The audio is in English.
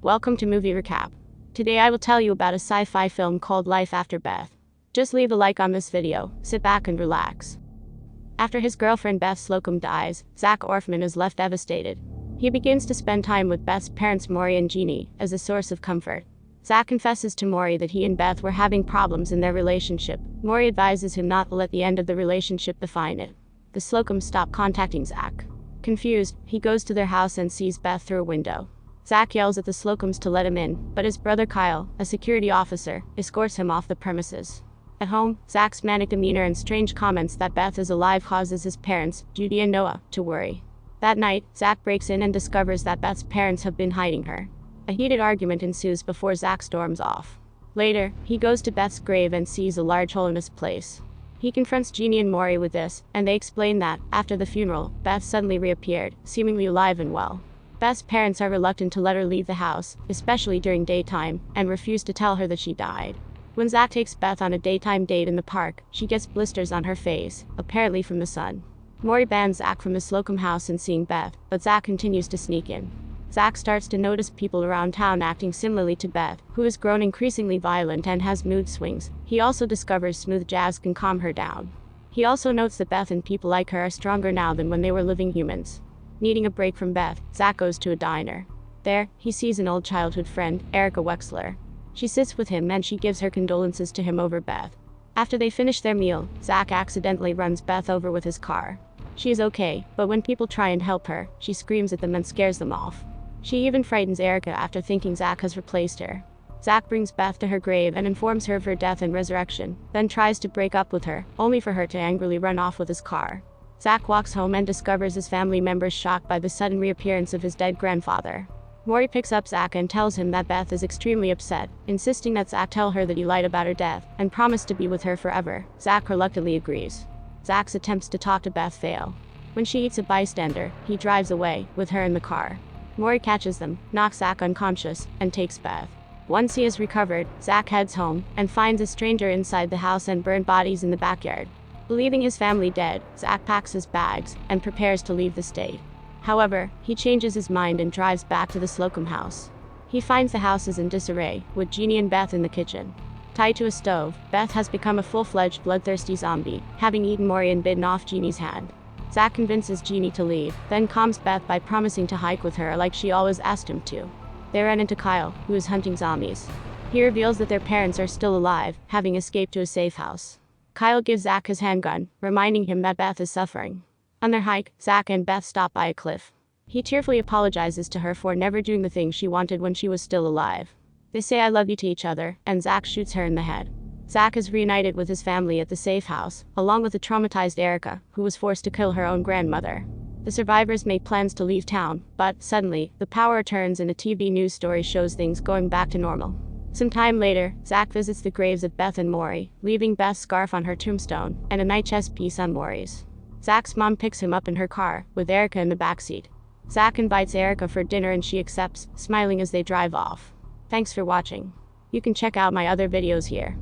Welcome to Movie Recap. Today I will tell you about a sci-fi film called Life After Beth. Just leave a like on this video, sit back and relax. After his girlfriend Beth Slocum dies, Zach Orfman is left devastated. He begins to spend time with Beth's parents Maury and Jeannie as a source of comfort. Zach confesses to Maury that he and Beth were having problems in their relationship. Maury advises him not to let the end of the relationship define it. The Slocums stop contacting Zach. Confused, he goes to their house and sees Beth through a window. Zach yells at the Slocums to let him in, but his brother Kyle, a security officer, escorts him off the premises. At home, Zach's manic demeanor and strange comments that Beth is alive causes his parents, Judy and Noah, to worry. That night, Zach breaks in and discovers that Beth's parents have been hiding her. A heated argument ensues before Zach storms off. Later, he goes to Beth's grave and sees a large hole in its place. He confronts Jeannie and Maury with this, and they explain that, after the funeral, Beth suddenly reappeared, seemingly alive and well. Beth's parents are reluctant to let her leave the house, especially during daytime, and refuse to tell her that she died. When Zach takes Beth on a daytime date in the park, she gets blisters on her face, apparently from the sun. Maury bans Zach from the Slocum house and seeing Beth, but Zach continues to sneak in. Zach starts to notice people around town acting similarly to Beth, who has grown increasingly violent and has mood swings. He also discovers smooth jazz can calm her down. He also notes that Beth and people like her are stronger now than when they were living humans. Needing a break from Beth, Zach goes to a diner. There, he sees an old childhood friend, Erica Wexler. She sits with him and she gives her condolences to him over Beth. After they finish their meal, Zach accidentally runs Beth over with his car. She is okay, but when people try and help her, she screams at them and scares them off. She even frightens Erica after thinking Zach has replaced her. Zach brings Beth to her grave and informs her of her death and resurrection, then tries to break up with her, only for her to angrily run off with his car. Zach walks home and discovers his family members shocked by the sudden reappearance of his dead grandfather. Maury picks up Zach and tells him that Beth is extremely upset, insisting that Zach tell her that he lied about her death and promised to be with her forever. Zach reluctantly agrees. Zach's attempts to talk to Beth fail. When she eats a bystander, he drives away, with her in the car. Maury catches them, knocks Zach unconscious, and takes Beth. Once he is recovered, Zach heads home and finds a stranger inside the house and burned bodies in the backyard. Believing his family dead, Zach packs his bags and prepares to leave the state. However, he changes his mind and drives back to the Slocum house. He finds the house is in disarray, with Jeannie and Beth in the kitchen. Tied to a stove, Beth has become a full-fledged bloodthirsty zombie, having eaten Maury and bitten off Jeannie's hand. Zach convinces Jeannie to leave, then calms Beth by promising to hike with her like she always asked him to. They run into Kyle, who is hunting zombies. He reveals that their parents are still alive, having escaped to a safe house. Kyle gives Zach his handgun, reminding him that Beth is suffering. On their hike, Zach and Beth stop by a cliff. He tearfully apologizes to her for never doing the thing she wanted when she was still alive. They say "I love you" to each other, and Zach shoots her in the head. Zach is reunited with his family at the safe house, along with the traumatized Erica, who was forced to kill her own grandmother. The survivors make plans to leave town, but, suddenly, the power returns and a TV news story shows things going back to normal. Some time later, Zach visits the graves of Beth and Maury, leaving Beth's scarf on her tombstone, and a night chess piece on Maury's. Zach's mom picks him up in her car, with Erica in the backseat. Zach invites Erica for dinner and she accepts, smiling as they drive off. Thanks for watching. You can check out my other videos here.